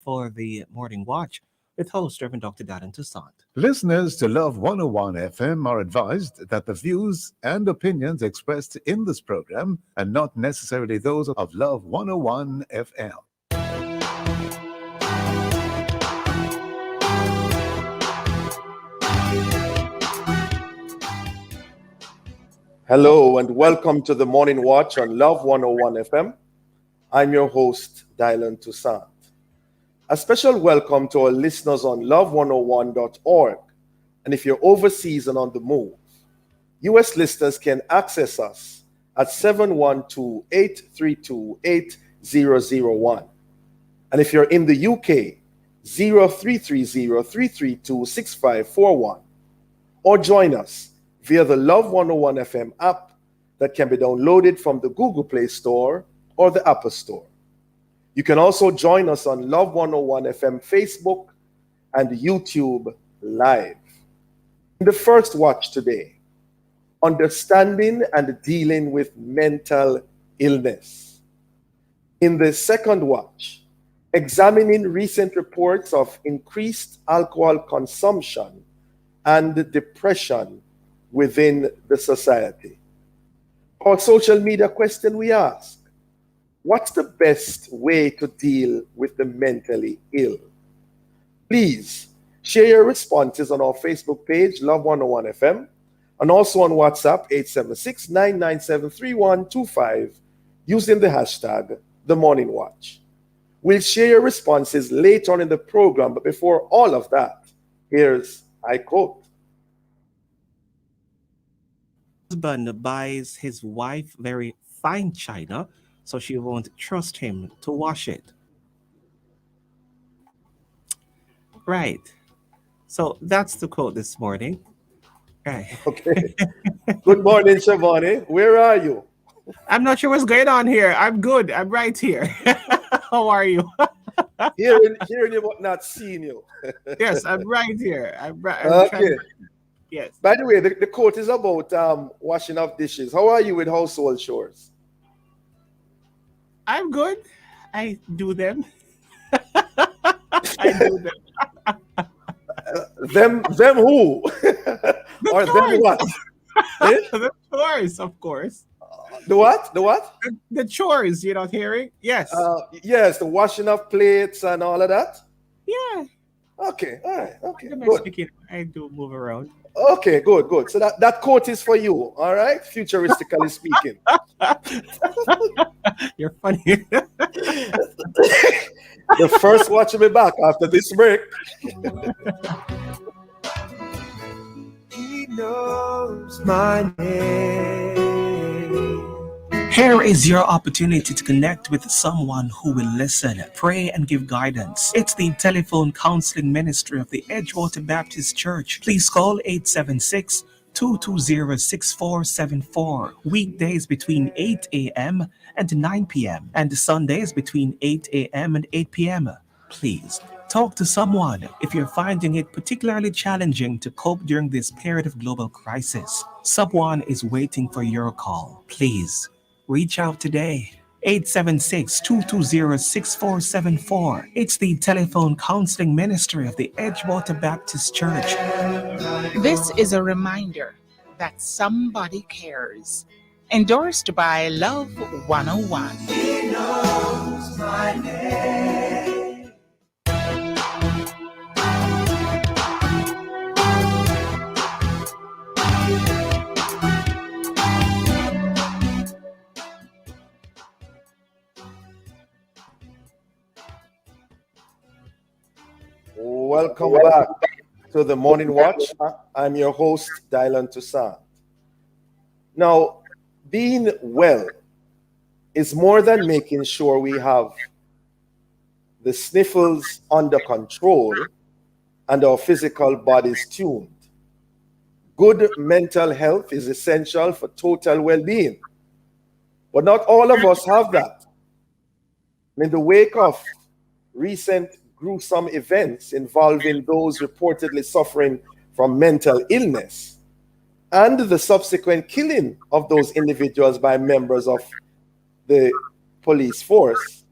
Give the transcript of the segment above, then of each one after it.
for the Morning Watch with host Reverend Dr. Darren Toussaint. Listeners to Love 101 FM are advised that the views and opinions expressed in this program are not necessarily those of Love 101 FM. Hello and welcome to the Morning Watch on Love 101 FM. I'm your host, Dylan Toussaint. A special welcome to our listeners on love101.org. And if you're overseas and on the move, US listeners can access us at 712-832-8001. And if you're in the UK, 0330-332-6541. Or join us via the Love 101 FM app that can be downloaded from the Google Play Store or the Apple Store. You can also join us on Love 101 FM Facebook and YouTube Live. In the first watch today, understanding and dealing with mental illness. In the second watch, examining recent reports of increased alcohol consumption and depression within the society. Our social media question we ask, what's the best way to deal with the mentally ill? Please share your responses on our Facebook page, Love 101 FM, and also on WhatsApp, 876-997-3125, using the hashtag, The Morning Watch. We'll share your responses later on in the program, but before all of that, here's I quote. Husband buys his wife very fine china so she won't trust him to wash it. Right. So that's the quote this morning. Right. Okay. Good morning, Shavani. Where are you? I'm not sure what's going on here. I'm good. I'm right here. How are you? Hearing you but not seeing you. Yes, I'm right here. I'm okay. Yes. By the way, the quote is about washing of dishes. How are you with household chores? I'm good. I do them. I do them. Them who? Or them what? The chores, of course. The what? The what? The chores, you're not hearing? Yes. Yes, the washing of plates and all of that. Yeah. Okay, all right. Okay, good. Speaking, I do move around. Okay, good. So that quote is for you, all right? Futuristically speaking. You're funny. The first watch will be back after this break. He knows my name. Here is your opportunity to connect with someone who will listen, pray, and give guidance. It's the telephone counseling ministry of the Edgewater Baptist Church. Please call 876-220-6474. Weekdays between 8 a.m. and 9 p.m. and Sundays between 8 a.m. and 8 p.m. Please talk to someone if you're finding it particularly challenging to cope during this period of global crisis. Someone is waiting for your call. Please reach out today. 876-220-6474. It's the telephone counseling ministry of the Edgewater Baptist Church. This is a reminder that somebody cares. Endorsed by Love 101. He knows my name. Welcome back to the Morning Watch. I'm your host, Dylan Toussaint. Now, being well is more than making sure we have the sniffles under control and our physical bodies tuned. Good mental health is essential for total well-being. But not all of us have that. In the wake of recent gruesome events involving those reportedly suffering from mental illness and the subsequent killing of those individuals by members of the police force,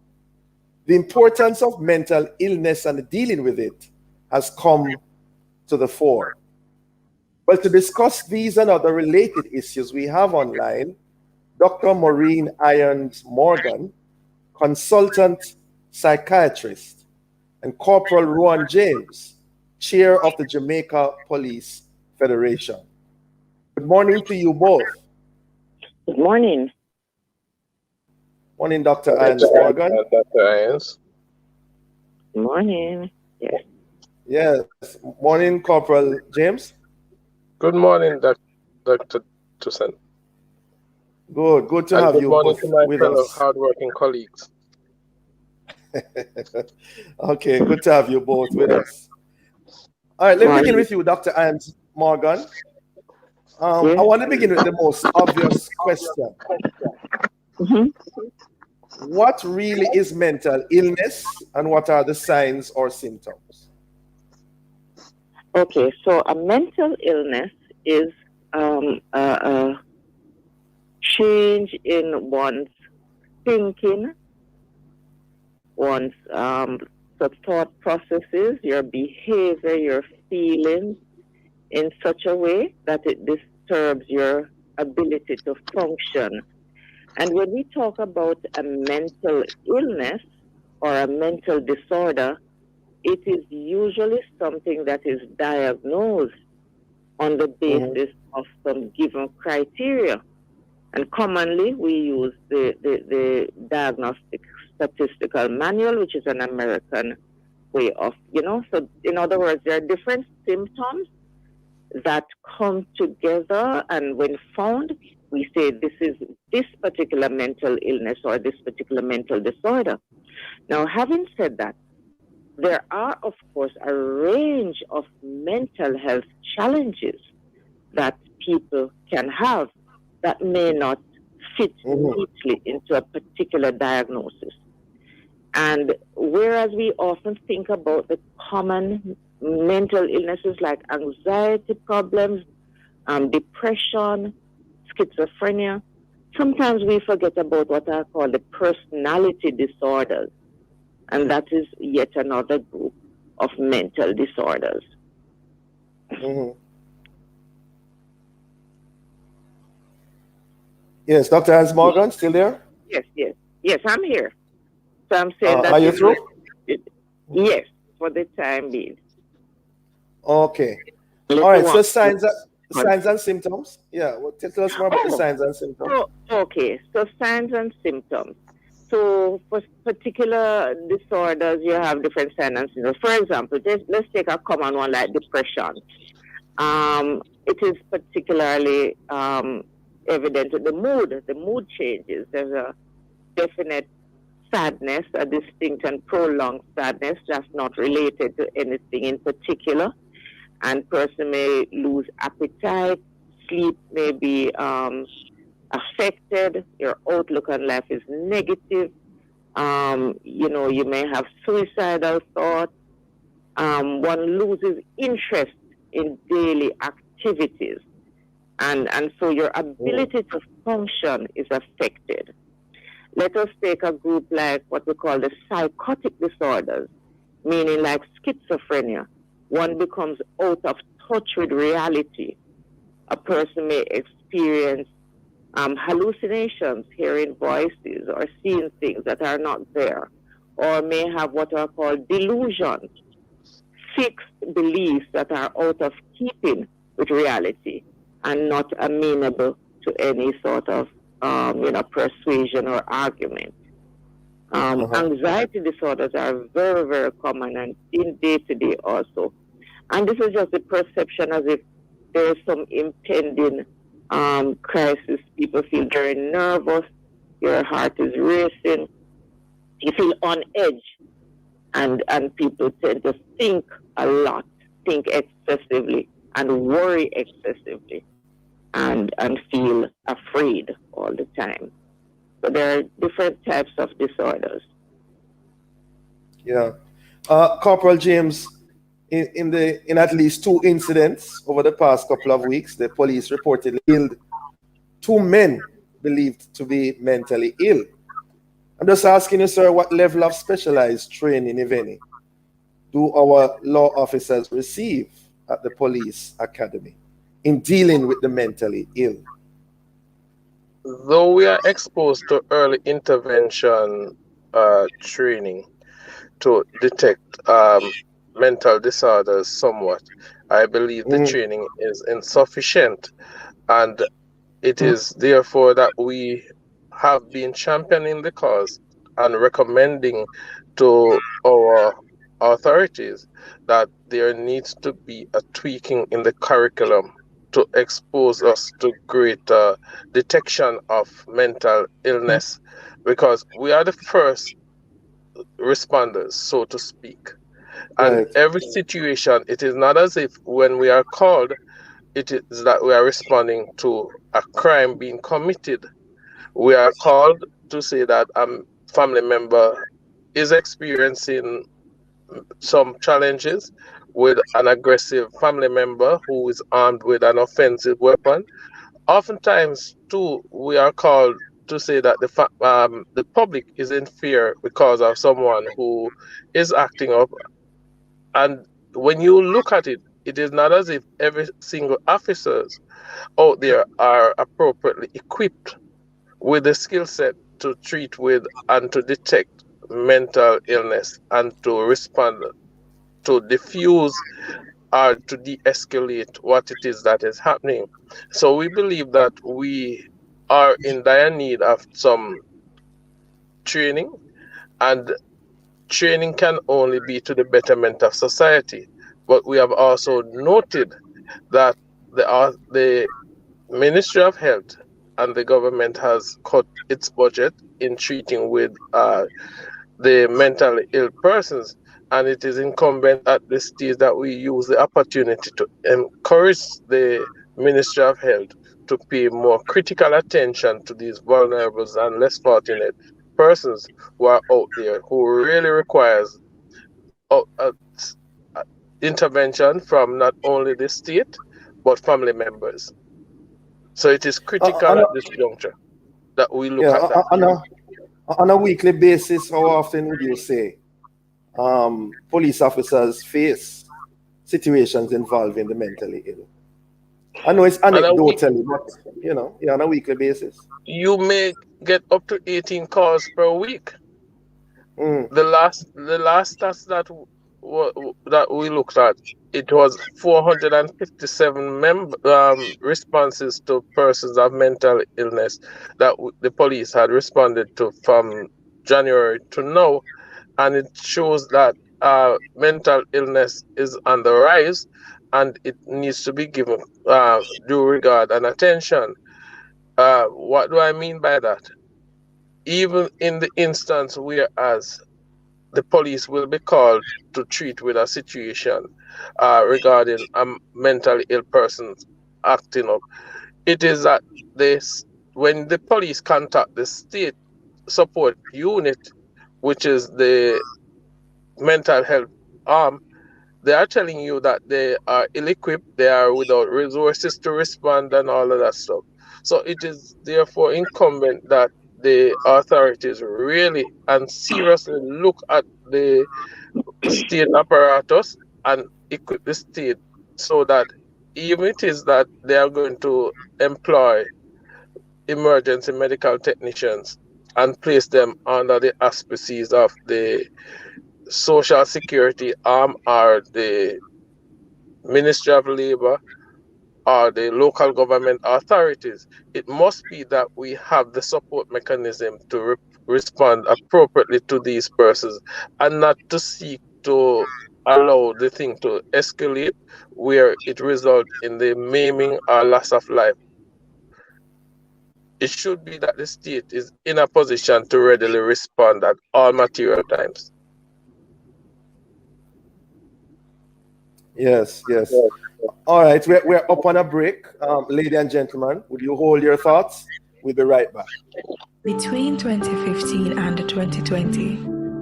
the importance of mental illness and dealing with it has come to the fore. Well, to discuss these and other related issues, we have online Dr. Maureen Irons Morgan, consultant psychiatrist, and Corporal Rowan James, chair of the Jamaica Police Federation. Good morning to you both. Good morning. Morning, Dr. Irons Morgan. Dr. Irons. Good morning. Yes. Yes. Morning, Corporal James. Good morning, Dr. Toussaint. Good to And have good you morning both to my with fellow us. hardworking colleagues. Okay, good to have you both with us. All right, let me begin with you, Dr. Irons Morgan. I want to begin with the most obvious question. What really is mental illness, and what are the signs or symptoms? Okay, so a mental illness is a change in one's thinking, one's thought processes, your behavior, your feelings in such a way that it disturbs your ability to function. And when we talk about a mental illness or a mental disorder, it is usually something that is diagnosed on the basis of some given criteria. And commonly we use the Diagnostic Statistical Manual, which is an American way of, so in other words, there are different symptoms that come together, and when found, we say this is this particular mental illness or this particular mental disorder. Now, having said that, there are, of course, a range of mental health challenges that people can have that may not fit neatly into a particular diagnosis. And whereas we often think about the common mental illnesses like anxiety problems, depression, schizophrenia, sometimes we forget about what I call the personality disorders. And that is yet another group of mental disorders. Yes, Dr. Irons Morgan, still there? Yes, I'm here. So I'm saying that. Are you through? Yes, for the time being. Okay. All right, so signs and symptoms. Yeah, well, tell us more about the signs and symptoms. Okay, so signs and symptoms. So for particular disorders, you have different signs and symptoms. For example, let's take a common one like depression. It is particularly evident in the mood changes. There's a definite sadness, a distinct and prolonged sadness that's not related to anything in particular. And person may lose appetite, sleep may be affected, your outlook on life is negative, you may have suicidal thoughts, one loses interest in daily activities, and so your ability to function is affected. Let us take a group like what we call the psychotic disorders, meaning like schizophrenia. One becomes out of touch with reality. A person may experience hallucinations, hearing voices or seeing things that are not there, or may have what are called delusions, fixed beliefs that are out of keeping with reality and not amenable to any sort of persuasion or argument. Anxiety disorders are very, very common and in day-to-day also. And this is just the perception as if there is some impending crisis. People feel very nervous, your heart is racing, you feel on edge, and people tend to think a lot, think excessively, and worry excessively, and feel afraid all the time. So there are different types of disorders. Yeah. Corporal James, in at least 2 incidents over the past couple of weeks, the police reportedly killed 2 men believed to be mentally ill. I'm just asking you, sir, what level of specialized training, if any, do our law officers receive at the police academy in dealing with the mentally ill? Though we are exposed to early intervention training to detect mental disorders somewhat, I believe the training is insufficient, and it is therefore that we have been championing the cause and recommending to our authorities that there needs to be a tweaking in the curriculum to expose us to greater detection of mental illness, because we are the first responders, so to speak. And Right. every situation, it is not as if when we are called, it is that we are responding to a crime being committed. We are called to say that a family member is experiencing some challenges with an aggressive family member who is armed with an offensive weapon. Oftentimes, too, we are called to say that the public is in fear because of someone who is acting up. And when you look at it, it is not as if every single officers out there are appropriately equipped with the skill set to treat with and to detect mental illness and to respond, to diffuse or to de-escalate what it is that is happening. So we believe that we are in dire need of some training, and training can only be to the betterment of society. But we have also noted that the Ministry of Health and the government has cut its budget in treating with the mentally ill persons, and it is incumbent at the stage that we use the opportunity to encourage the Ministry of Health to pay more critical attention to these vulnerable and less fortunate persons who are out there who really requires intervention from not only the state but family members. So it is critical at this juncture that we look at that. On a weekly basis, how often would you say police officers face situations involving the mentally ill? I know it's anecdotally, but on a weekly basis. You may get up to 18 calls per week. The last stats that we looked at, it was 457 responses to persons of mental illness that the police had responded to from January to now, and it shows that mental illness is on the rise, and it needs to be given due regard and attention. What do I mean by that? Even in the instance whereas the police will be called to treat with a situation regarding a mentally ill person acting up, it is that when the police contact the state support unit, which is the mental health arm, they are telling you that they are ill-equipped, they are without resources to respond and all of that stuff. So it is therefore incumbent that the authorities really and seriously look at the state apparatus and equip the state so that even it is that they are going to employ emergency medical technicians and place them under the auspices of the Social Security arm or the Ministry of Labor or the local government authorities, it must be that we have the support mechanism to respond appropriately to these persons and not to seek to allow the thing to escalate where it results in the maiming or loss of life. It should be that the state is in a position to readily respond at all material times. Yes. All right, we're up on a break. Ladies and gentlemen, would you hold your thoughts? We'll be right back. Between 2015 and 2020,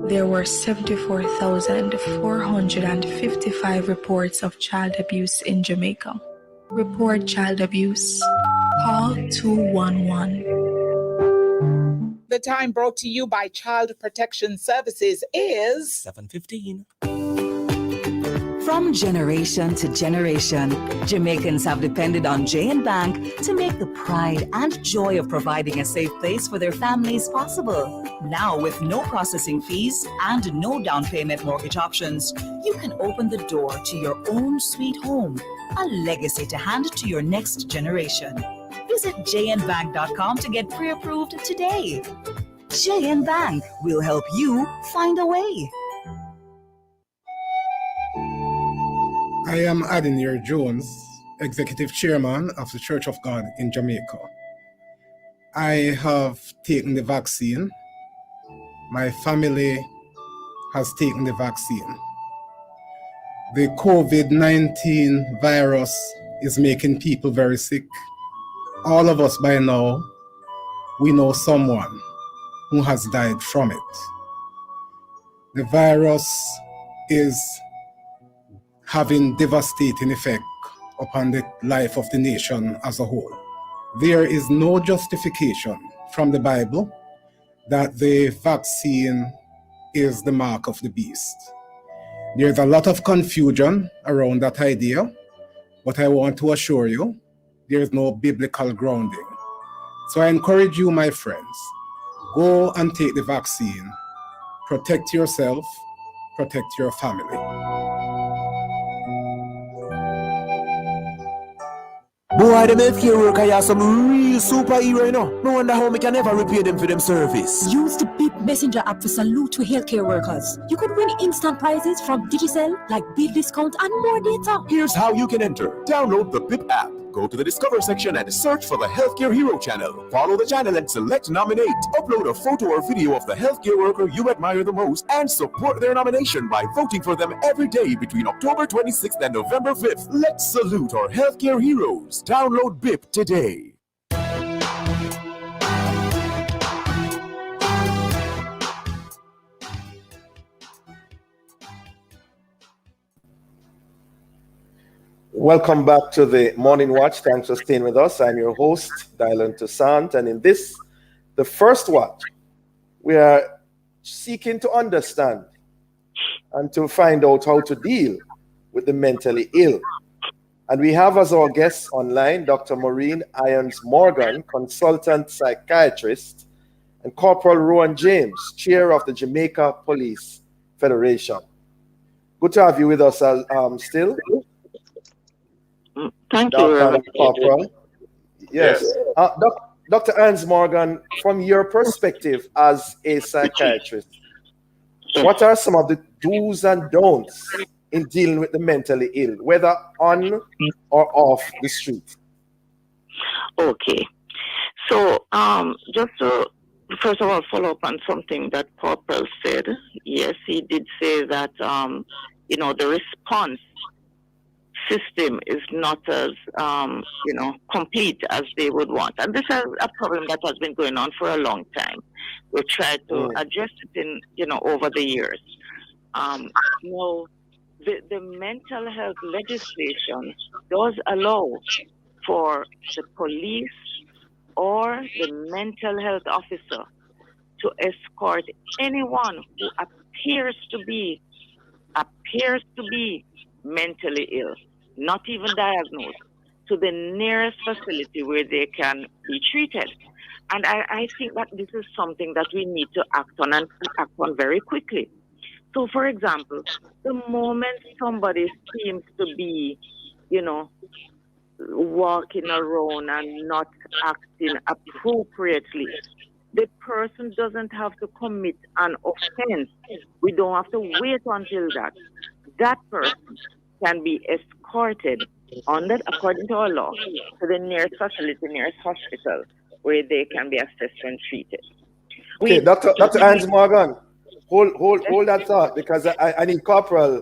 there were 74,455 reports of child abuse in Jamaica. Report child abuse. Call 211. The time brought to you by Child Protection Services is 7:15. From generation to generation, Jamaicans have depended on J&B Bank to make the pride and joy of providing a safe place for their families possible. Now, with no processing fees and no down payment mortgage options, you can open the door to your own sweet home, a legacy to hand to your next generation. Visit jnbank.com to get pre-approved today. J&B Bank will help you find a way. I am Adenier Jones, Executive Chairman of the Church of God in Jamaica. I have taken the vaccine. My family has taken the vaccine. The COVID-19 virus is making people very sick. All of us by now, we know someone who has died from it. The virus is having devastating effect upon the life of the nation as a whole. There is no justification from the Bible that the vaccine is the mark of the beast. There's a lot of confusion around that idea, but I want to assure you, there is no biblical grounding. So I encourage you, my friends, go and take the vaccine. Protect yourself, protect your family. Boy, them healthcare worker are some real superhero, you know. No wonder how we can never repay them for them service. Use the BIP Messenger app to salute to healthcare workers. You could win instant prizes from Digicel, like bill discount and more data. Here's how you can enter. Download the BIP app. Go to the Discover section and search for the Healthcare Hero channel. Follow the channel and select Nominate. Upload a photo or video of the healthcare worker you admire the most and support their nomination by voting for them every day between October 26th and November 5th. Let's salute our healthcare heroes. Download BIP today. Welcome back to the Morning Watch. Thanks for staying with us. I'm your host, Dylan Toussaint, and in this, the first watch, we are seeking to understand and to find out how to deal with the mentally ill. And we have as our guest online, Dr. Maureen Irons Morgan, consultant psychiatrist, and Corporal Rowan James, chair of the Jamaica Police Federation. Good to have you with us still. Thank you, Corporal. Yes. Dr. Irons Morgan, from your perspective as a psychiatrist, what are some of the do's and don'ts in dealing with the mentally ill, whether on or off the street? Okay. So, just to first of all follow up on something that Corporal said. Yes, he did say that, the response system is not as, complete as they would want. And this is a problem that has been going on for a long time. We've tried to address it over the years. The mental health legislation does allow for the police or the mental health officer to escort anyone who appears to be mentally ill, not even diagnosed, to the nearest facility where they can be treated. And I think that this is something that we need to act on and act on very quickly. So, for example, the moment somebody seems to be, walking around and not acting appropriately, the person doesn't have to commit an offense. We don't have to wait until that person can be escorted according to our law, to the nearest facility, nearest hospital, where they can be assessed and treated. Okay, Dr. Irons Morgan, hold that thought, because I need Corporal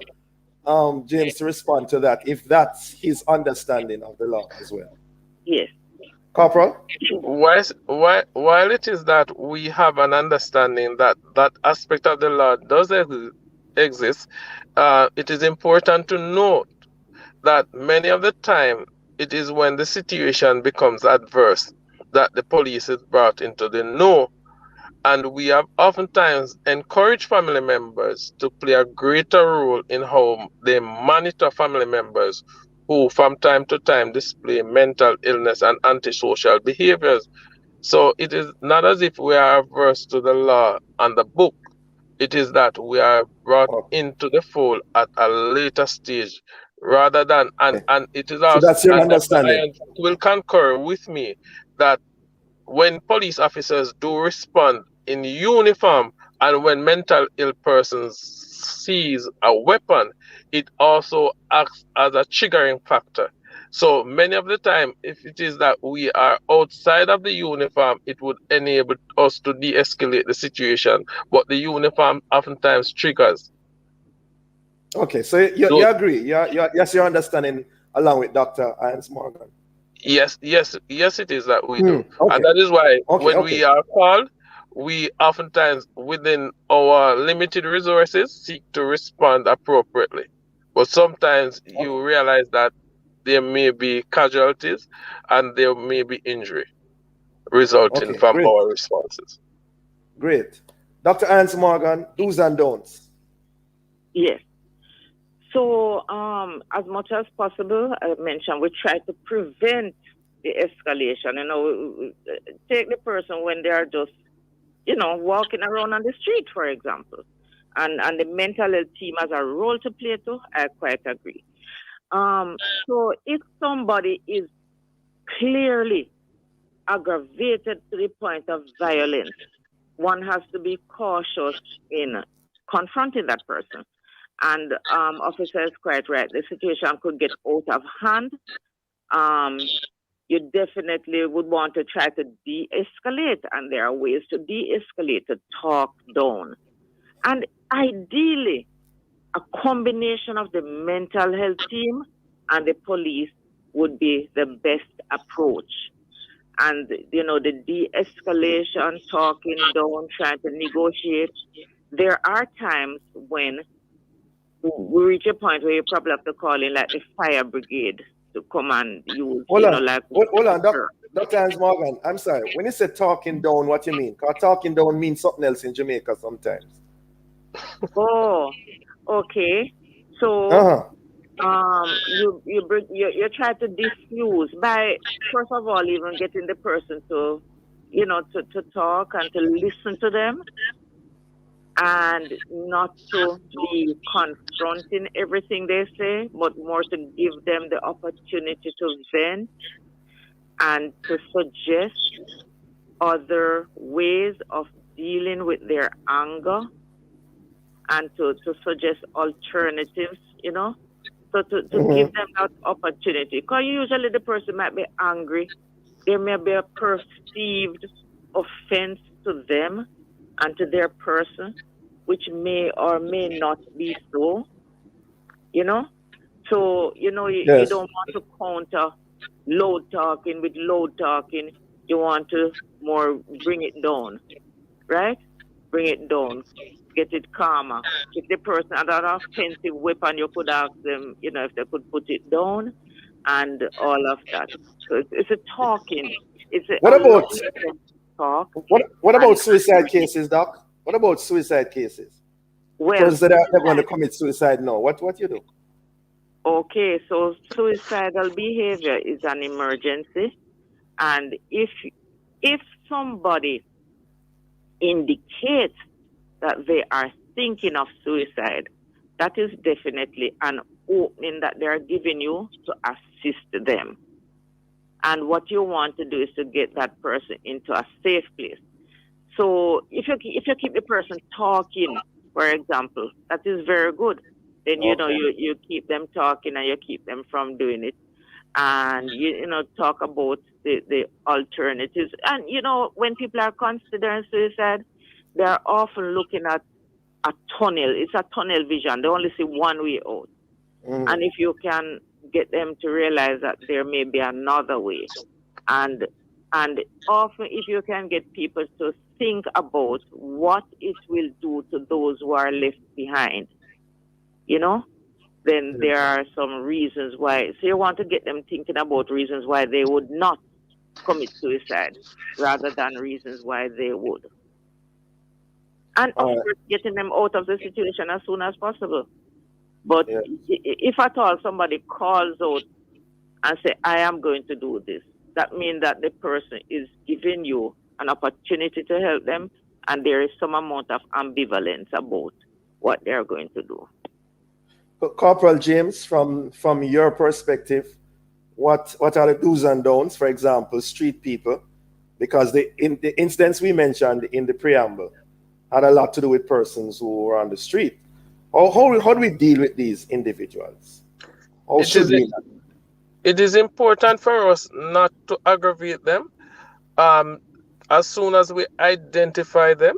James to respond to that, if that's his understanding of the law as well. Yes. Corporal? While it is that we have an understanding that that aspect of the law does exist, it is important to note that many of the time it is when the situation becomes adverse that the police is brought into the know And we have oftentimes encouraged family members to play a greater role in how they monitor family members who from time to time display mental illness and antisocial behaviors. So it is not as if we are averse to the law and the book. It is that we are brought into the fold at a later stage rather than, and it is So also, that's your and understanding. Ian will concur with me that when police officers do respond in uniform and when mental ill persons seize a weapon, it also acts as a triggering factor. So many of the time, if it is that we are outside of the uniform, it would enable us to de-escalate the situation. But the uniform oftentimes triggers. Okay, so you agree? Yes, your understanding along with Dr. Hans Morgan. Yes, it is that we do. Okay. And that is why when Okay. we are called, we oftentimes, within our limited resources, seek to respond appropriately. But sometimes you realize that there may be casualties and there may be injury resulting Okay, from great. our responses. Great. Dr. Hans Morgan, do's and don'ts. Yes. So, as much as possible, I mentioned we try to prevent the escalation. You know, take the person when they are just, you know, walking around on the street, for example, and the mental health team has a role to play too. I quite agree. So, if somebody is clearly aggravated to the point of violence, one has to be cautious in confronting that person. And officer is quite right. The situation could get out of hand. You definitely would want to try to de-escalate, and there are ways to de-escalate, to talk down. And ideally, a combination of the mental health team and the police would be the best approach. And, you know, the de-escalation, talking down, trying to negotiate. There are times when we reach a point where you probably have to call in like the fire brigade to come and use, Hold on, like... hold on, Dr. Hans Morgan, I'm sorry. When you say talking down, what you mean? Because talking down means something else in Jamaica sometimes. Oh, okay. So, you try to diffuse by, first of all, even getting the person to, you know, to talk and to listen to them, and not to be confronting everything they say, but more to give them the opportunity to vent and to suggest other ways of dealing with their anger, and to suggest alternatives, you know, so to give them that opportunity. Because usually the person might be angry. There may be a perceived offense to them and to their person, which may or may not be so, you know. So, you know, you don't want to counter loud talking with loud talking. You want to more bring it down, right? Bring it down, get it calmer. If the person had an offensive weapon, you could ask them, you know, if they could put it down and all of that. So it's a talking. What about talk? What about suicide cases, Doc? What about suicide cases? Well, persons that are going to commit suicide now. What you do? Okay, so suicidal behavior is an emergency, and if somebody indicates that they are thinking of suicide, that is definitely an opening that they are giving you to assist them. And what you want to do is to get that person into a safe place. So if you keep the person talking, for example, that is very good. Then, you know, you keep them talking and you keep them from doing it. And, you know, talk about the alternatives. And, you know, when people are considering suicide, they're often looking at a tunnel. It's a tunnel vision. They only see one way out. And if you can get them to realize that there may be another way. And often if you can get people to think about what it will do to those who are left behind, you know, then there are some reasons why. So you want to get them thinking about reasons why they would not commit suicide rather than reasons why they would. And of All right. course, getting them out of the situation as soon as possible. But Yeah. if at all somebody calls out and say, I am going to do this, that means that the person is giving you an opportunity to help them, and there is some amount of ambivalence about what they're going to do. Corporal James, from your perspective, what are the do's and don'ts? For example, street people, because the incidents we mentioned in the preamble had a lot to do with persons who were on the street. How do we deal with these individuals? How should we? It is important for us not to aggravate them. As soon as we identify them,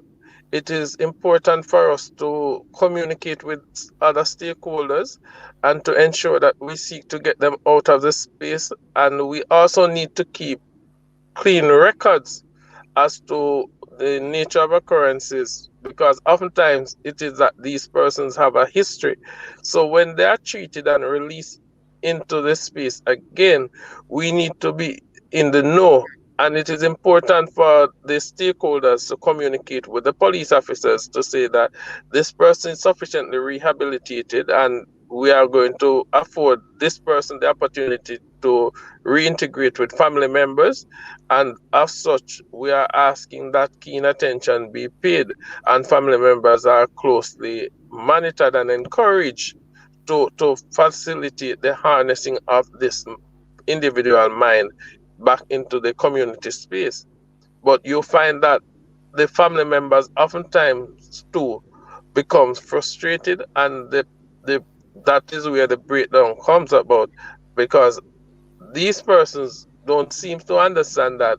it is important for us to communicate with other stakeholders and to ensure that we seek to get them out of the space. And we also need to keep clean records as to the nature of occurrences, because oftentimes it is that these persons have a history. So when they are treated and released into the space again, we need to be in the know. And it is important for the stakeholders to communicate with the police officers to say that this person is sufficiently rehabilitated and we are going to afford this person the opportunity to reintegrate with family members. And as such, we are asking that keen attention be paid, and family members are closely monitored and encouraged to facilitate the harnessing of this individual mind back into the community space. But you find that the family members oftentimes too becomes frustrated, and that is where the breakdown comes about, because these persons don't seem to understand that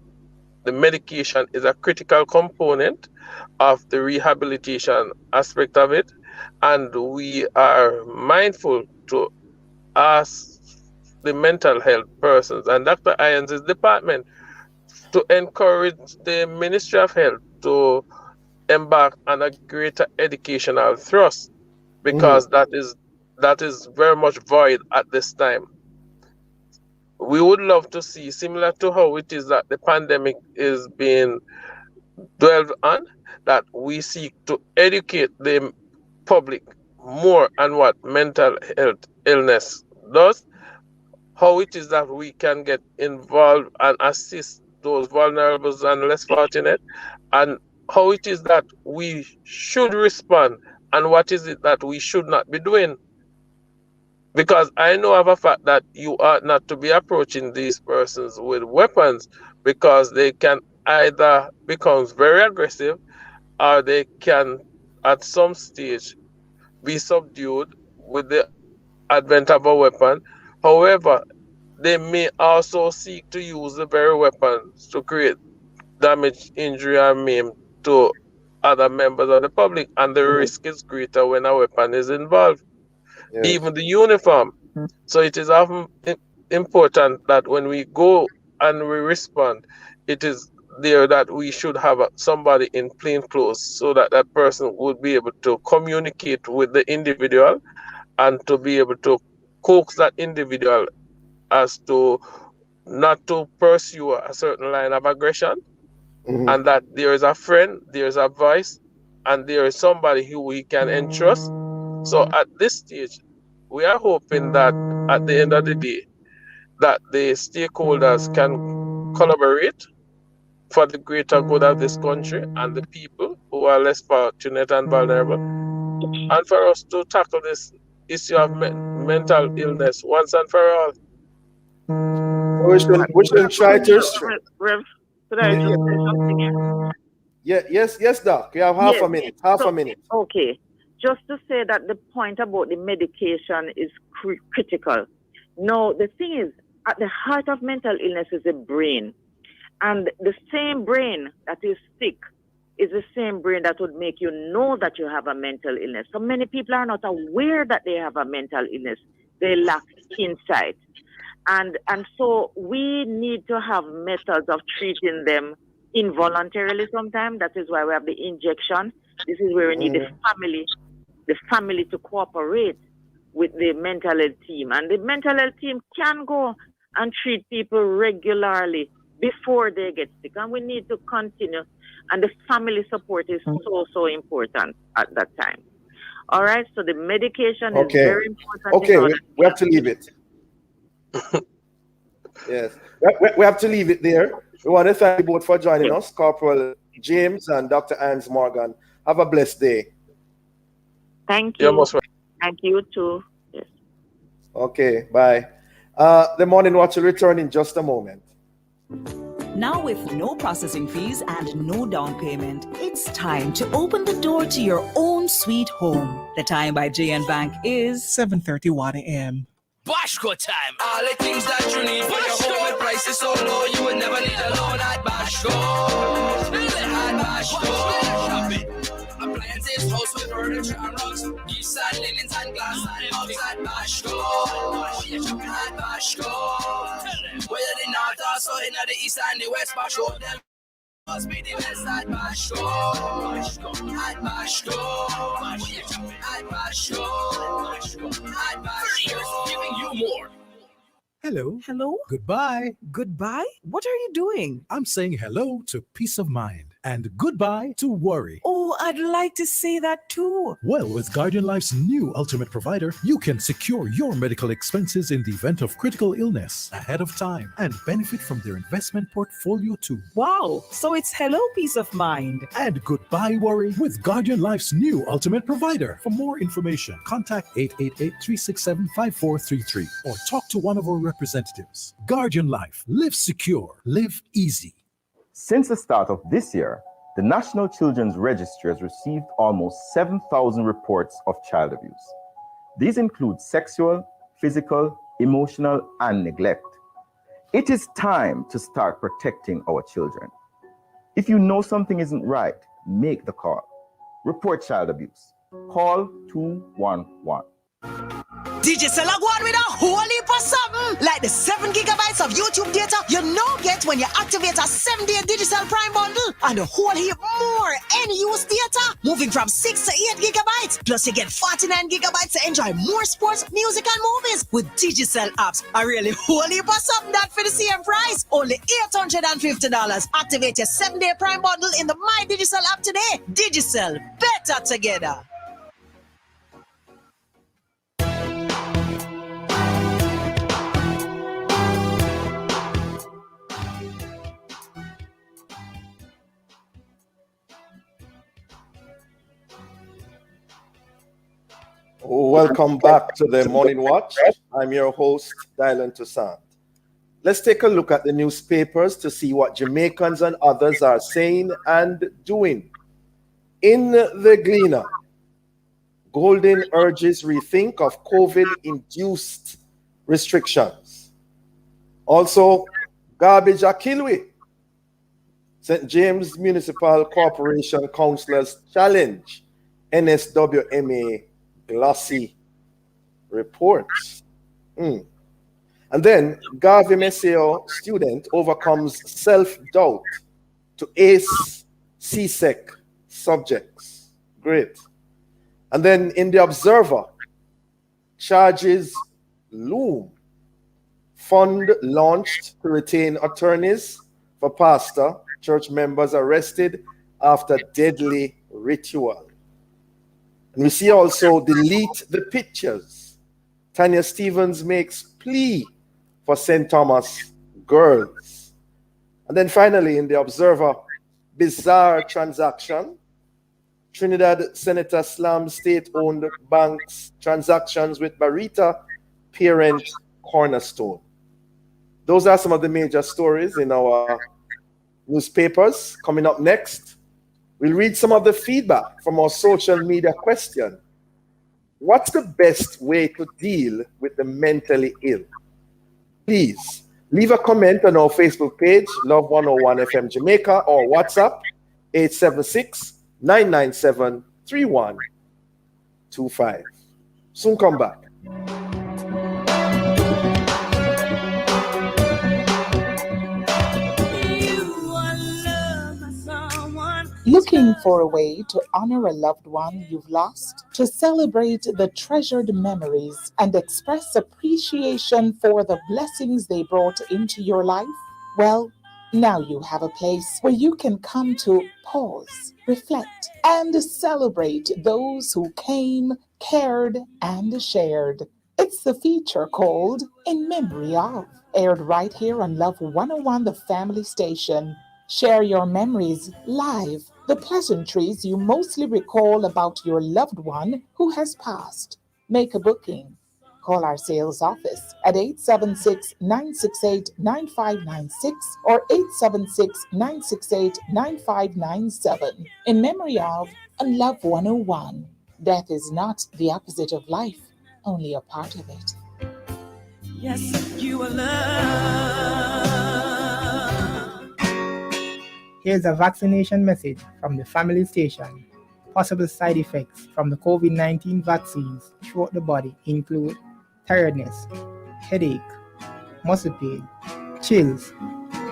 the medication is a critical component of the rehabilitation aspect of it, and we are mindful to ask the mental health persons and Dr. Irons' department to encourage the Ministry of Health to embark on a greater educational thrust, because that is very much void at this time. We would love to see, similar to how it is that the pandemic is being dwelled on, that we seek to educate the public more on what mental health illness does, how it is that we can get involved and assist those vulnerable and less fortunate, and how it is that we should respond and what is it that we should not be doing. Because I know of a fact that you are not to be approaching these persons with weapons, because they can either become very aggressive or they can at some stage be subdued with the advent of a weapon. However, they may also seek to use the very weapons to create damage, injury, or maim to other members of the public, and the risk is greater when a weapon is involved. Yes. Even the uniform. So it is often important that when we go and we respond, it is there that we should have somebody in plain clothes, so that that person would be able to communicate with the individual and to be able to coax that individual as to not to pursue a certain line of aggression, and that there is a friend, there is a voice, and there is somebody who we can entrust. So at this stage, we are hoping that at the end of the day, that the stakeholders can collaborate for the greater good of this country and the people who are less fortunate and vulnerable, and for us to tackle this issue of mental illness once and for all. We should try to. Could I just say something here? Yes, Doc. You have half a minute. Half a minute. Okay. Just to say that the point about the medication is critical. No, the thing is, at the heart of mental illness is the brain. And the same brain that is sick is the same brain that would make you know that you have a mental illness. So many people are not aware that they have a mental illness. They lack insight. And so we need to have methods of treating them involuntarily sometimes. That is why we have the injection. This is where we need the family to cooperate with the mental health team. And the mental health team can go and treat people regularly before they get sick. And we need to continue. And the family support is so important at that time. All right, so the medication is very important. Okay, we have to leave it. Yes, we have to leave it there. We want to thank you both for joining us, Corporal James and Dr. Anns Morgan. Have a blessed day. Thank you. Thank you too. Yes. Okay, bye. The Morning Watch will return in just a moment. Now with no processing fees and no down payment, it's time to open the door to your own sweet home. The time by JN Bank is 7:31 a.m. Bashco time. All the things that you need for your home with prices so low, you will never need a loan at Bashco. At Bashco. Shop it. Appliances, household furniture and rugs, gifts and linens and glass and mugs at Bashco. You're shopping at Bashco. Whether the north or south, in the east and the west, Bashco them must be the best at Bashco. At Bashco. You're shopping at Bashco. At Bashco. Giving you more. Hello. Hello? Goodbye. Goodbye? What are you doing? I'm saying hello to peace of mind and goodbye to worry. Oh, I'd like to say that too. Well, with Guardian Life's new Ultimate Provider, you can secure your medical expenses in the event of critical illness ahead of time and benefit from their investment portfolio too. Wow, so it's hello peace of mind. And goodbye worry with Guardian Life's new Ultimate Provider. For more information, contact 888-367-5433 or talk to one of our representatives. Guardian Life. Live secure. Live easy. Since the start of this year, the National Children's Registry has received almost 7,000 reports of child abuse. These include sexual, physical, emotional, and neglect. It is time to start protecting our children. If you know something isn't right, make the call. Report child abuse. Call 211. Digicel are going with a whole heap of something. Like the 7 gigabytes of YouTube data you now get when you activate a 7-day Digicel Prime bundle. And a whole heap more any-use data. Moving from 6 to 8 gigabytes. Plus you get 49 gigabytes to enjoy more sports, music, and movies. With Digicel apps, a really whole heap of something that for the same price. Only $850. Activate your 7-day Prime bundle in the My Digicel app today. Digicel, better together. Welcome back to the Morning Watch. I'm your host, Dylan Toussaint. Let's take a look at the newspapers to see what Jamaicans and others are saying and doing. In the Gleaner, Golden urges rethink of COVID-induced restrictions. Also, garbage a Kilwe. St. James Municipal Corporation councillors challenge NSWMA glossy reports. And then Garvey Messier student overcomes self-doubt to ace CSEC subjects. Great. And then in the Observer, charges loom. Fund launched to retain attorneys for pastor. Church members arrested after deadly ritual. And we see also delete the pictures. Tanya Stevens makes plea for St. Thomas girls. And then finally in the Observer, bizarre transaction. Trinidad Senator slams state-owned banks transactions with Barita parent Cornerstone. Those are some of the major stories in our newspapers. Coming up next, we'll read some of the feedback from our social media question. What's the best way to deal with the mentally ill? Please leave a comment on our Facebook page, Love 101 FM Jamaica, or WhatsApp 876-997-3125. Soon come back. Looking for a way to honor a loved one you've lost, to celebrate the treasured memories and express appreciation for the blessings they brought into your life? Well, Now you have a place where you can come to pause, reflect, and celebrate those who came, cared, and shared. It's the feature called In Memory Of, aired right here on Love 101, the family station. Share your memories live, the pleasantries you mostly recall about your loved one who has passed. Make a booking. Call our sales office at 876-968-9596 or 876-968-9597. In memory of on Love 101. Death is not the opposite of life, only a part of it. Yes, you are loved. Here's a vaccination message from the family station. Possible side effects from the COVID-19 vaccines throughout the body include tiredness, headache, muscle pain, chills,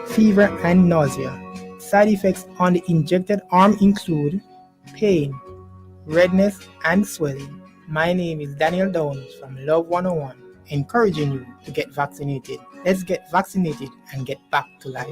fever, and nausea. Side effects on the injected arm include pain, redness, and swelling. My name is Daniel Downs from Love 101, encouraging you to get vaccinated. Let's get vaccinated and get back to life.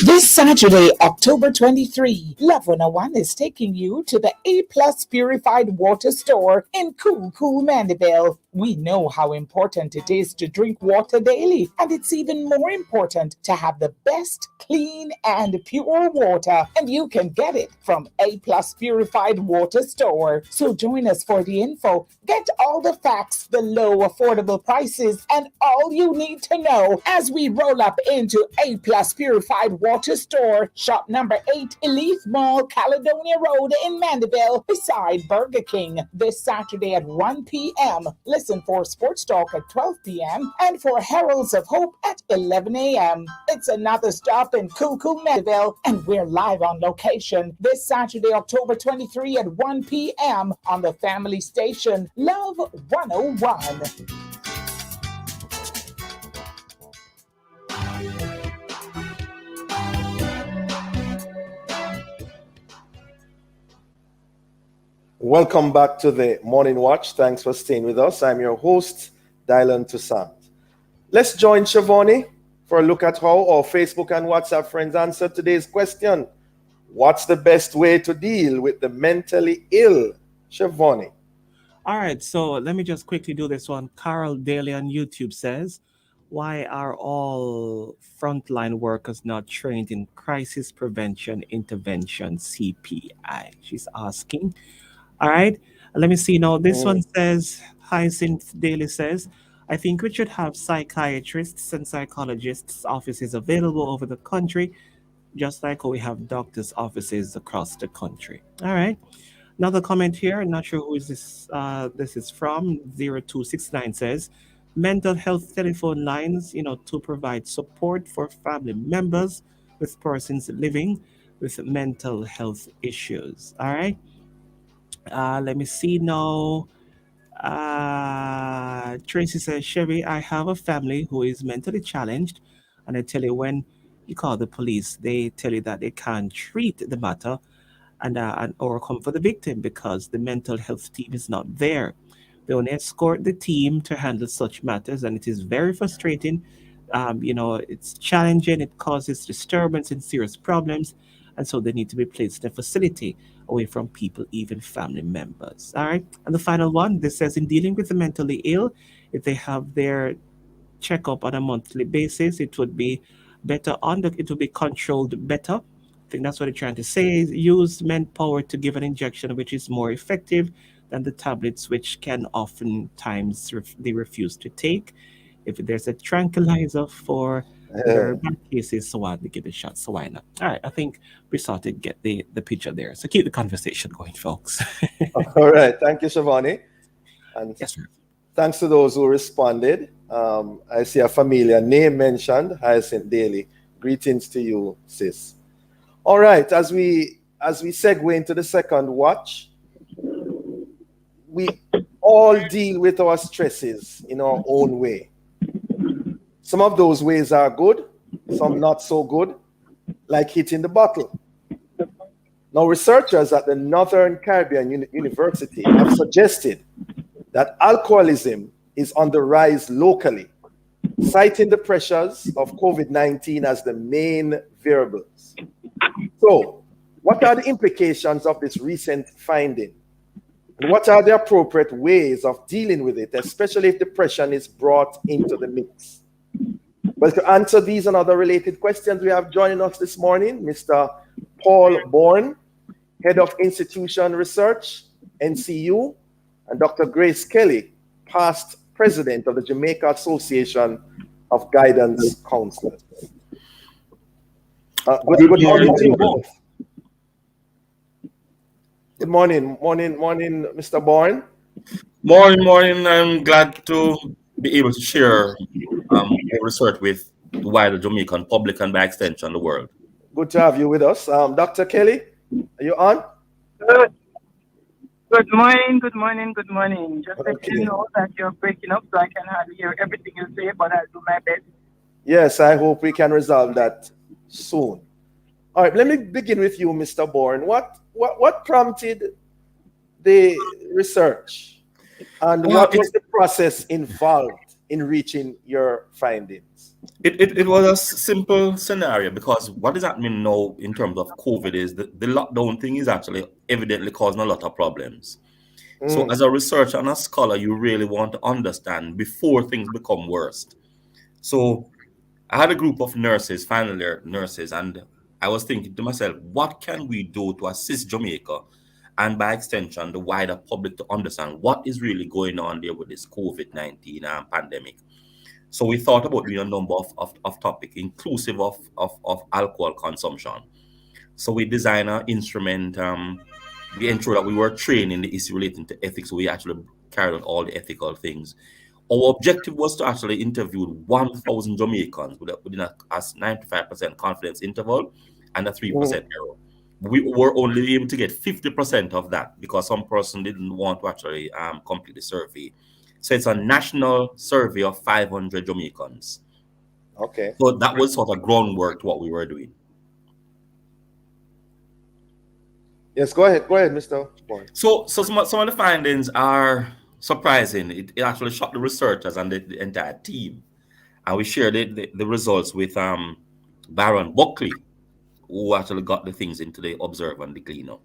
This Saturday, October 23, Love 101 is taking you to the A+ Purified Water Store in Cool Mandeville. We know how important it is to drink water daily, and it's even more important to have the best, clean, and pure water, and you can get it from A+ Purified Water Store. So join us for the info. Get all the facts, the low, affordable prices, and all you need to know as we roll up into A+ Purified Water Store, shop number 8, Elite Mall, Caledonia Road in Mandeville, beside Burger King, this Saturday at 1 p.m. Listen for Sports Talk at 12 p.m. and for Heralds of Hope at 11 a.m. It's another stop in Cool Mandeville, and we're live on location this Saturday, October 23 at 1 p.m. on the family station, Love 101. Welcome back to the Morning Watch. Thanks for staying with us. I'm your host, Dylan Toussaint. Let's join Shavoni for a look at how our Facebook and WhatsApp friends answer today's question. What's the best way to deal with the mentally ill? Shavoni. All right, so let me just quickly do this one. Carol Daly on YouTube says, why are all frontline workers not trained in crisis prevention intervention, CPI? She's asking. All right, let me see now. This one says, Hyacinth Daly says, I think we should have psychiatrists and psychologists' offices available over the country, just like we have doctors' offices across the country. All right. Another comment here, I'm not sure who is this. This is from 0269 says, mental health telephone lines, to provide support for family members with persons living with mental health issues. All right. Let me see now. Tracy says, Chevy, I have a family who is mentally challenged, and I tell you, when you call the police, they tell you that they can't treat the matter and or come for the victim because the mental health team is not there. They only escort the team to handle such matters, and it is very frustrating. It's challenging, it causes disturbance and serious problems, and so they need to be placed in a facility away from people, even family members. All right. And the final one, this says, in dealing with the mentally ill, if they have their checkup on a monthly basis, it would be better it would be controlled better. I think that's what they're trying to say. Use manpower to give an injection which is more effective than the tablets, which can oftentimes they refuse to take. If there's a tranquilizer for their bad cases, so on, they give a shot. So why not? All right, I think we started to get the picture there. So keep the conversation going, folks. All right, thank you, Shavoni. And yes, sir. Thanks to those who responded. I see a familiar name mentioned, Hyacinth Daly. Greetings to you, sis. All right, as we segue into the second watch, we all deal with our stresses in our own way. Some of those ways are good, some not so good, like hitting the bottle. Now, researchers at the Northern Caribbean University have suggested that alcoholism is on the rise locally, citing the pressures of COVID-19 as the main variables. So, what are the implications of this recent finding? And what are the appropriate ways of dealing with it, especially if depression is brought into the mix? Well, to answer these and other related questions, we have joining us this morning Mr. Paul Bourne, Head of Institution Research, NCU, and Dr. Grace Kelly, past President of the Jamaica Association of Guidance Counselors. Good morning to you both. Good morning, Mr. Bourne. Morning. I'm glad to be able to share research with the wider Jamaican public and by extension the world. Good to have you with us. Dr. Kelly, are you on? Good morning. Just let you know that you're breaking up, so I can hardly hear everything you say, but I'll do my best. Yes, I hope we can resolve that soon. All right, let me begin with you, Mr. Bourne. What prompted the research, and what was the process involved in reaching your findings? It was a simple scenario, because what is happening now in terms of COVID is the lockdown thing is actually evidently causing a lot of problems. So as a researcher and a scholar, you really want to understand before things become worse. So I had a group of nurses, final year nurses, and I was thinking to myself, what can we do to assist Jamaica and by extension the wider public to understand what is really going on there with this COVID-19 pandemic? So we thought about doing a number of topics, inclusive of alcohol consumption. So we designed an instrument. We ensured that we were trained in the issue relating to ethics. So we actually carried out all the ethical things. Our objective was to actually interview 1,000 Jamaicans within a 95% confidence interval and a 3% error. We were only able to get 50% of that because some person didn't want to actually complete the survey. So it's a national survey of 500 Jamaicans. Okay. So that was sort of groundwork to what we were doing. Yes, go ahead, Mr. Bourne. So some of the findings are surprising. It actually shocked the researchers and the entire team. And we shared the results with Baron Buckley, who actually got the things into the Observer and the Gleaner.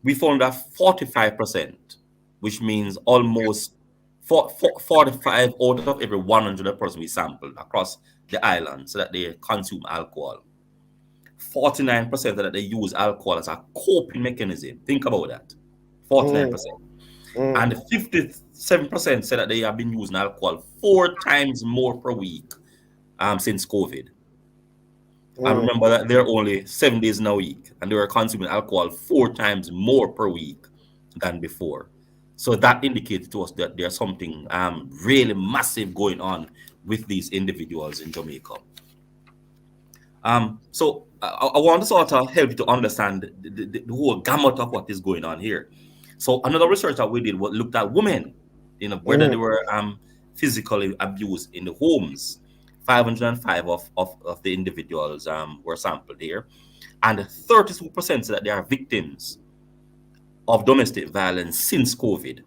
We found that 45%, which means almost 45 out of every 100 person we sampled across the island, so that they consume alcohol. 49% that they use alcohol as a coping mechanism. Think about that. 49%. And 57% said that they have been using alcohol 4 times more per week since COVID. And remember that they're only 7 days in a week, and they were consuming alcohol 4 times more per week than before. So that indicates to us that there's something really massive going on with these individuals in Jamaica. So I want to sort of help you to understand the whole gamut of what is going on here. So another research that we did looked at women, whether they were physically abused in the homes. 505 of the individuals were sampled here, and 32% said that they are victims of domestic violence since COVID.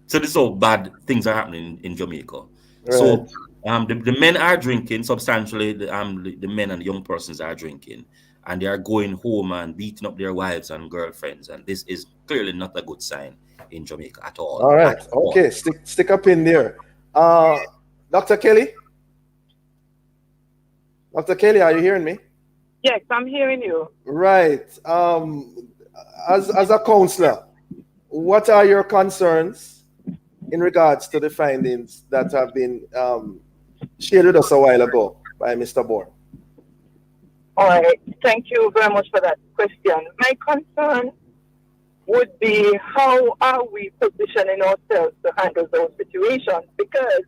So this is how bad things are happening in Jamaica. Right. So the men are drinking substantially. The men and the young persons are drinking, and they are going home and beating up their wives and girlfriends. And this is clearly not a good sign in Jamaica at all. All right. Okay. Stick up in there. Dr. Kelly? Dr. Kelly, are you hearing me? Yes, I'm hearing you. Right. As a counselor, what are your concerns in regards to the findings that have been shared with us a while ago by Mr. Bourne? All right. Thank you very much for that question. My concern would be, how are we positioning ourselves to handle those situations? Because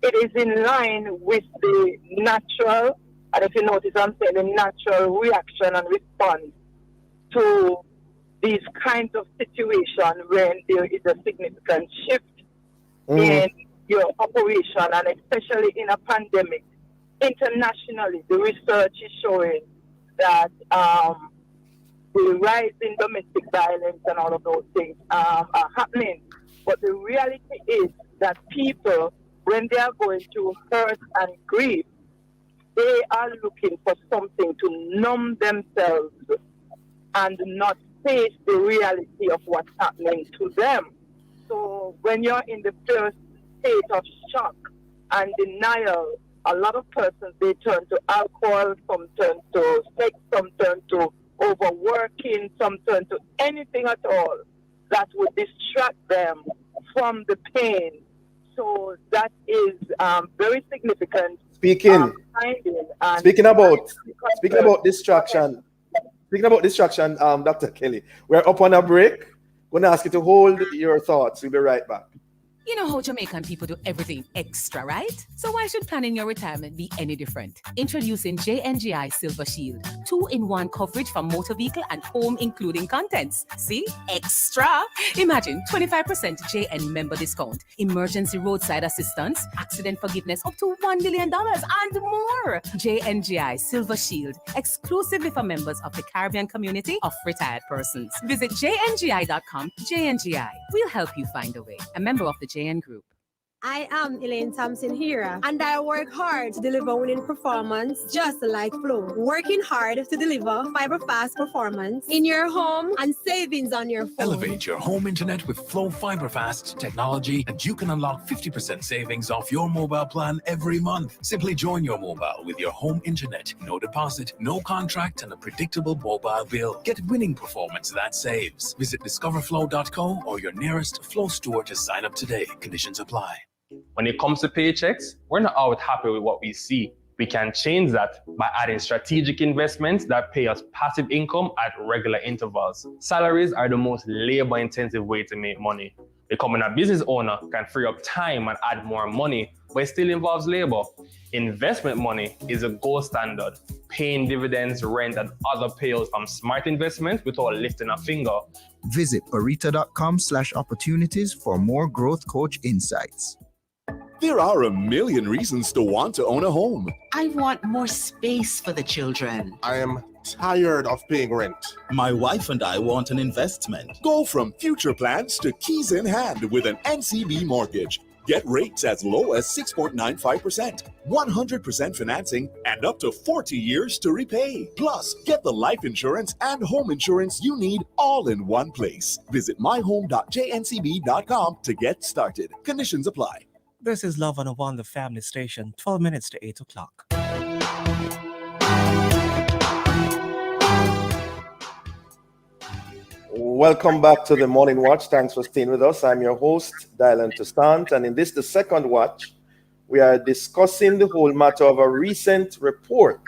it is in line with the natural, and if you notice, I'm saying the natural reaction and response to these kinds of situations when there is a significant shift in your operation, and especially in a pandemic, internationally, the research is showing that the rise in domestic violence and all of those things are happening. But the reality is that people, when they are going through hurt and grief, they are looking for something to numb themselves and not face the reality of what's happening to them. So when you're in the first state of shock and denial, a lot of persons, they turn to alcohol, some turn to sex, some turn to overworking, some turn to anything at all that would distract them from the pain. So that is very significant. Speaking about distraction, Dr. Kelly, we're up on a break. Going to ask you to hold your thoughts. We'll be right back. You know how Jamaican people do everything extra, right? So why should planning your retirement be any different? Introducing JNGI Silver Shield. 2-in-1 coverage for motor vehicle and home including contents. See? Extra! Imagine 25% JN member discount, emergency roadside assistance, accident forgiveness up to $1 million and more. JNGI Silver Shield. Exclusively for members of the Caribbean community of retired persons. Visit jngi.com. JNGI. We'll help you find a way. A member of the JN Group. I am Elaine Thompson here, and I work hard to deliver winning performance just like Flow. Working hard to deliver fiber-fast performance in your home and savings on your phone. Elevate your home internet with Flow FiberFast technology, and you can unlock 50% savings off your mobile plan every month. Simply join your mobile with your home internet. No deposit, no contract, and a predictable mobile bill. Get winning performance that saves. Visit discoverflow.co or your nearest Flow store to sign up today. Conditions apply. When it comes to paychecks, we're not always happy with what we see. We can change that by adding strategic investments that pay us passive income at regular intervals. Salaries are the most labor-intensive way to make money. Becoming a business owner can free up time and add more money, but it still involves labor. Investment money is a gold standard, paying dividends, rent, and other payouts from smart investments without lifting a finger. Visit Parita.com/opportunities for more growth coach insights. There are a million reasons to want to own a home. I want more space for the children. I am tired of paying rent. My wife and I want an investment. Go from future plans to keys in hand with an NCB mortgage. Get rates as low as 6.95%, 100% financing, and up to 40 years to repay. Plus, get the life insurance and home insurance you need all in one place. Visit myhome.jncb.com to get started. Conditions apply. This is Love 101, the family station, 12 minutes to 8 o'clock. Welcome back to the Morning Watch. Thanks for staying with us. I'm your host, Dylan Toussaint, and in this, the second watch, we are discussing the whole matter of a recent report,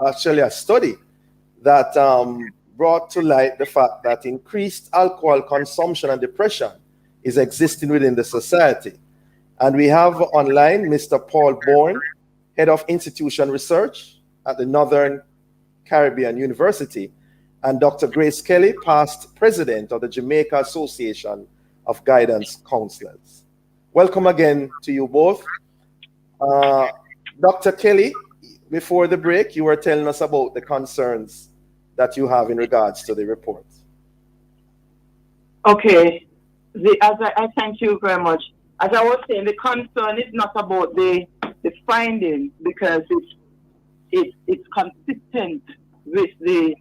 actually a study that brought to light the fact that increased alcohol consumption and depression is existing within the society. And we have online Mr. Paul Bourne, Head of Institution Research at the Northern Caribbean University, and Dr. Grace Kelly, past president of the Jamaica Association of Guidance Counselors. Welcome again to you both. Dr. Kelly, before the break, you were telling us about the concerns that you have in regards to the report. Okay. I thank you very much. As I was saying, the concern is not about the findings, because it's consistent with the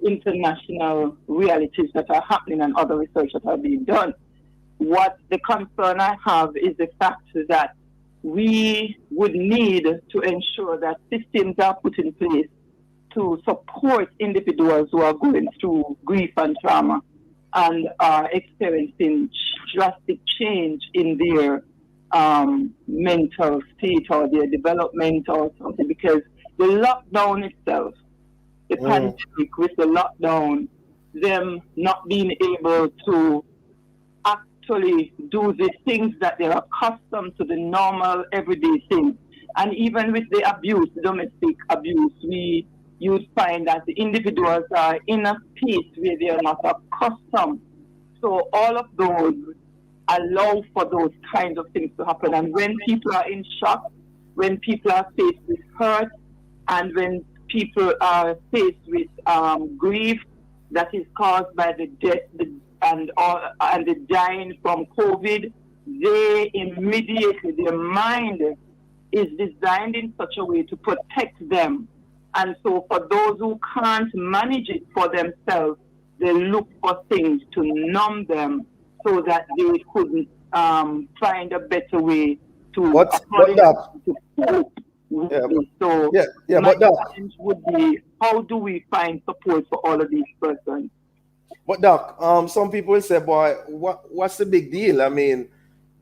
international realities that are happening and other research that are being done. What the concern I have is the fact that we would need to ensure that systems are put in place to support individuals who are going through grief and trauma and are experiencing drastic change in their mental state or their development or something, because the lockdown itself, the pandemic with the lockdown, them not being able to actually do the things that they're accustomed to, the normal everyday things. And even with the abuse, domestic abuse, you'd find that the individuals are in a space where they are not accustomed. So all of those allow for those kinds of things to happen. And when people are in shock, when people are faced with hurt, and when people are faced with grief that is caused by the death and the dying from COVID, they immediately, their mind is designed in such a way to protect them. And so for those who can't manage it for themselves, they look for things to numb them so that they couldn't find a better way to cope. So my challenge would be, how do we find support for all of these persons? But Doc, some people will say, boy, what's the big deal? I mean,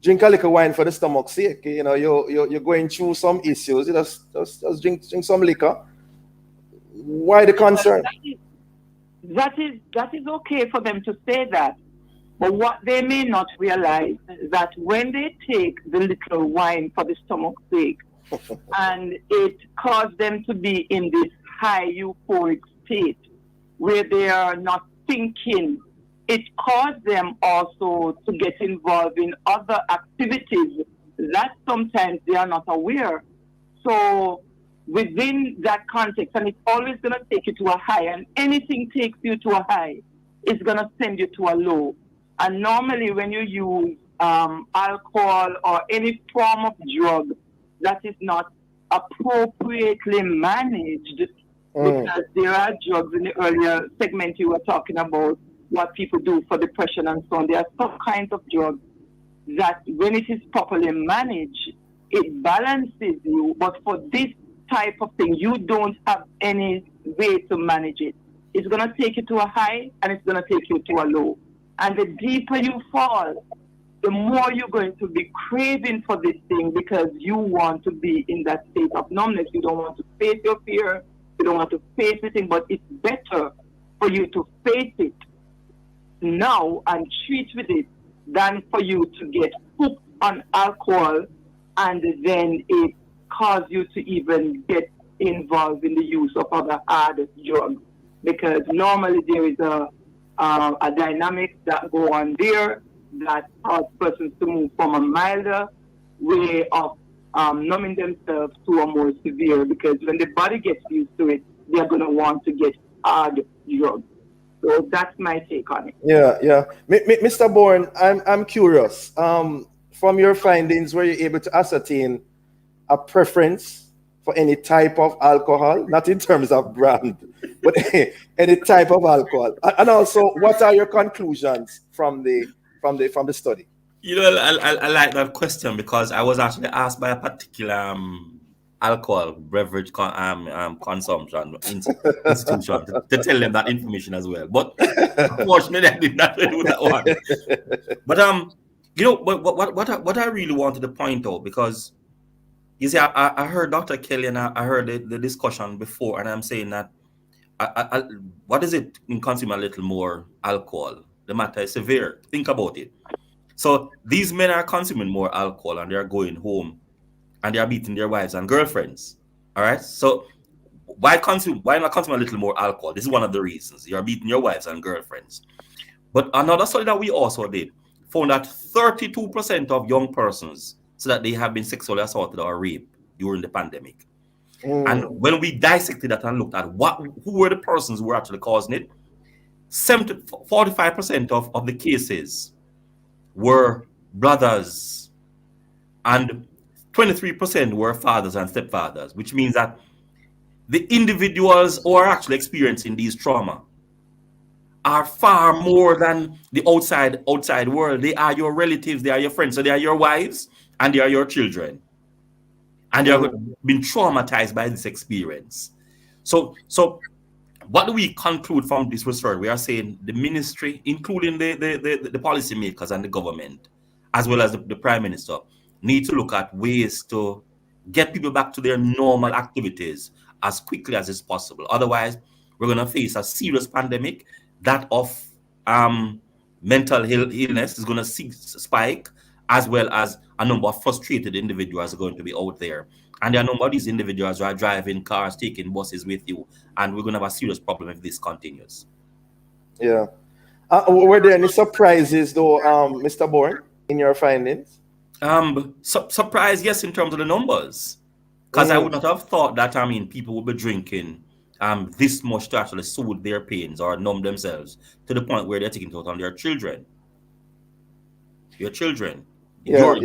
drink a little wine for the stomach's sake. You know, you're going through some issues. You just drink some liquor. Why the concern? That is okay for them to say that. But what they may not realize is that when they take the little wine for the stomach's sake, and it caused them to be in this high euphoric state where they are not thinking, it caused them also to get involved in other activities that sometimes they are not aware. So within that context, and it's always going to take you to a high, and anything takes you to a high, it's going to send you to a low. And normally when you use alcohol or any form of drug that is not appropriately managed, because there are drugs in the earlier segment you were talking about, what people do for depression and so on. There are some kinds of drugs that when it is properly managed, it balances you. But for this type of thing, you don't have any way to manage it. It's going to take you to a high and it's going to take you to a low. And the deeper you fall, the more you're going to be craving for this thing because you want to be in that state of numbness. You don't want to face your fear. You don't want to face anything, but it's better for you to face it now and treat with it than for you to get hooked on alcohol and then it cause you to even get involved in the use of other hard drugs. Because normally there is a dynamic that go on there that cause persons to move from a milder way of numbing themselves to a more severe, because when the body gets used to it, they're going to want to get hard drugs. So that's my take on it. Yeah. Mr. Bourne, I'm curious. From your findings, were you able to ascertain a preference for any type of alcohol, not in terms of brand, but any type of alcohol? And also, what are your conclusions from the study? You know, I like that question because I was actually asked by a particular alcohol beverage consumption institution to tell them that information as well. But unfortunately, I did not do that one. But you know, what I really wanted to point out, because you see, I heard Dr. Kelly and I heard the discussion before, and I'm saying that what is it in consuming a little more alcohol? The matter is severe. Think about it. So these men are consuming more alcohol and they are going home and they are beating their wives and girlfriends. All right. So why not consume a little more alcohol? This is one of the reasons. You are beating your wives and girlfriends. But another study that we also did found that 32% of young persons said that they have been sexually assaulted or raped during the pandemic. And when we dissected that and looked at who were the persons who were actually causing it, 45% of the cases were brothers and 23% were fathers and stepfathers, which means that the individuals who are actually experiencing these trauma are far more than the outside world. They are your relatives, they are your friends, so they are your wives and they are your children. And they have been traumatized by this experience. So what do we conclude from this research? We are saying the ministry, including the policymakers and the government, as well as the Prime Minister, need to look at ways to get people back to their normal activities as quickly as is possible. Otherwise, we're going to face a serious pandemic. That of mental illness is going to spike, as well as a number of frustrated individuals are going to be out there. And there are a number of these individuals who are driving cars, taking buses with you, and we're going to have a serious problem if this continues. Yeah. Were there any surprises, though, Mr. Bourne, in your findings? Surprise, yes, in terms of the numbers. Because I would not have thought that, people would be drinking this much to actually soothe their pains or numb themselves to the point where they're taking it out on their children. Your children. Yeah,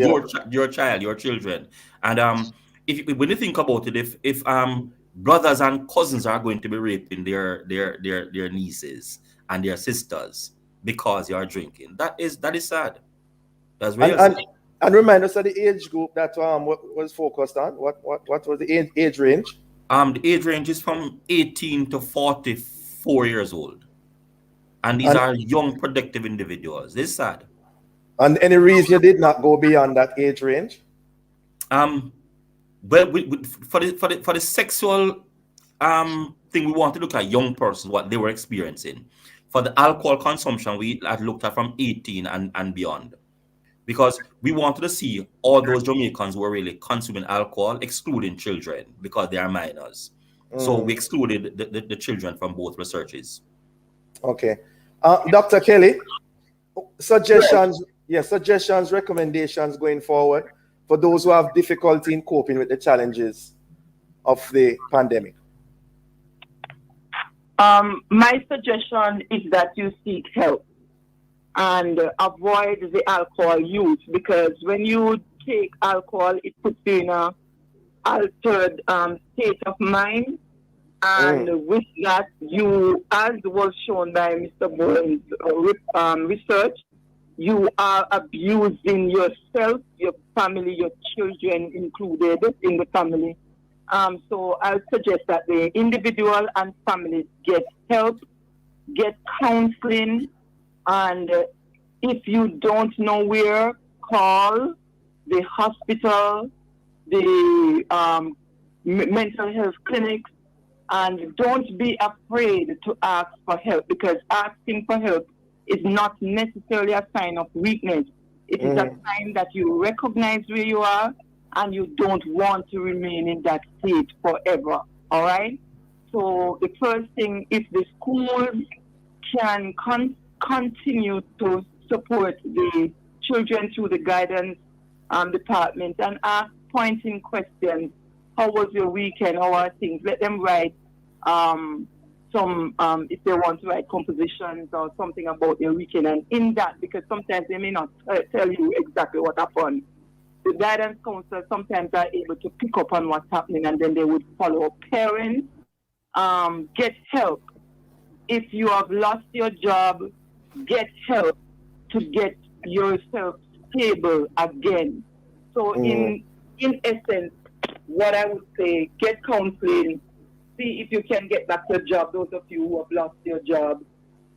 your child, your children. And when you think about it, if brothers and cousins are going to be raping their nieces and their sisters because you are drinking, that is sad. That's really sad. And remind us of the age group that was focused on. What was the age range? The age range is from 18 to 44 years old. And these are young, productive individuals. This is sad. And any reason you did not go beyond that age range? Well, for the sexual thing, we want to look at young persons, what they were experiencing. For the alcohol consumption, we had looked at from 18 and beyond. Because we wanted to see all those Jamaicans who were really consuming alcohol, excluding children, because they are minors. So we excluded the children from both researches. Okay. Dr. Kelly, suggestions, recommendations going forward for those who have difficulty in coping with the challenges of the pandemic. My suggestion is that you seek help and avoid the alcohol use, because when you take alcohol, it puts you in a altered state of mind. And with that, you, as was shown by Mr. Bowen's research, you are abusing yourself, your family, your children included in the family. So I suggest that the individual and families get help, get counseling, and if you don't know where, call the hospital, the mental health clinics, and don't be afraid to ask for help, because asking for help is not necessarily a sign of weakness. It is a sign that you recognize where you are and you don't want to remain in that state forever. All right? So the first thing, if the schools can continue to support the children through the guidance department and ask pointing questions. How was your weekend? How are things? Let them write if they want to write compositions or something about their weekend. And in that, because sometimes they may not tell you exactly what happened, the guidance counselors sometimes are able to pick up on what's happening, and then they would follow up. Parents, get help. If you have lost your job, get help to get yourself stable again. So in essence, what I would say, get counseling, see if you can get back your job, those of you who have lost your job.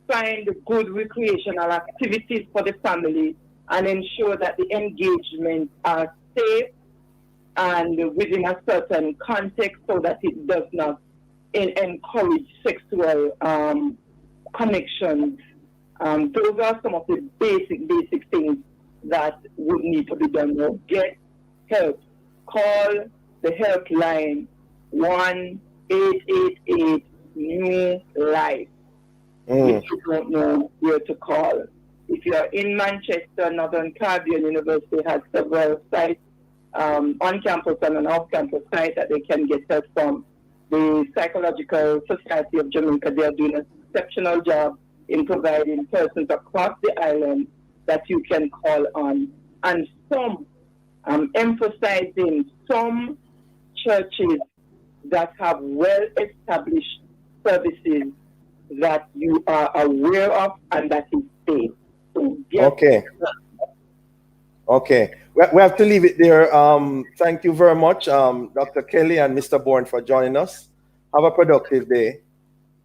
Find good recreational activities for the family and ensure that the engagements are safe and within a certain context so that it does not encourage sexual connections. Those are some of the basic things that would need to be done now. Get help. Call the helpline 1-888-NEW-LIFE if you don't know where to call. If you are in Manchester, Northern Caribbean University has several sites on-campus and an off-campus site that they can get help from. The Psychological Society of Jamaica, they are doing an exceptional job in providing persons across the island that you can call on. And some, emphasizing some churches that have well-established services that you are aware of and that is safe. So Okay. We have to leave it there. Thank you very much, Dr. Kelly and Mr. Bourne, for joining us. Have a productive day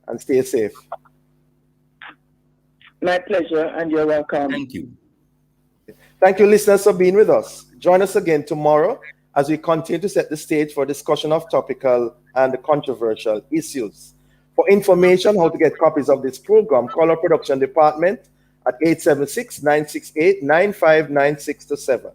and stay safe. My pleasure, and you're welcome. Thank you. Thank you, listeners, for being with us. Join us again tomorrow as we continue to set the stage for discussion of topical and controversial issues. For information how to get copies of this program, call our production department at 876-968-9596-7.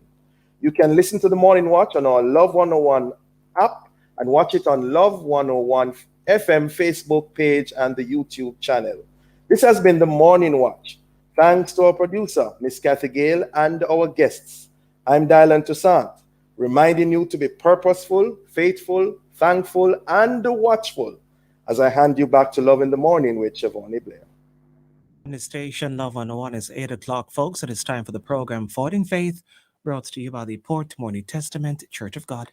You can listen to the Morning Watch on our Love 101 app and watch it on Love 101 FM Facebook page and the YouTube channel. This has been the Morning Watch. Thanks to our producer, Miss Kathy Gale, and our guests. I'm Dylan Toussaint, reminding you to be purposeful, faithful, thankful, and watchful as I hand you back to Love in the Morning with Siobhan Blair. The station Love 101 is 8 o'clock, folks. It is time for the program Fighting Faith, brought to you by the Port Mooney Testament Church of God.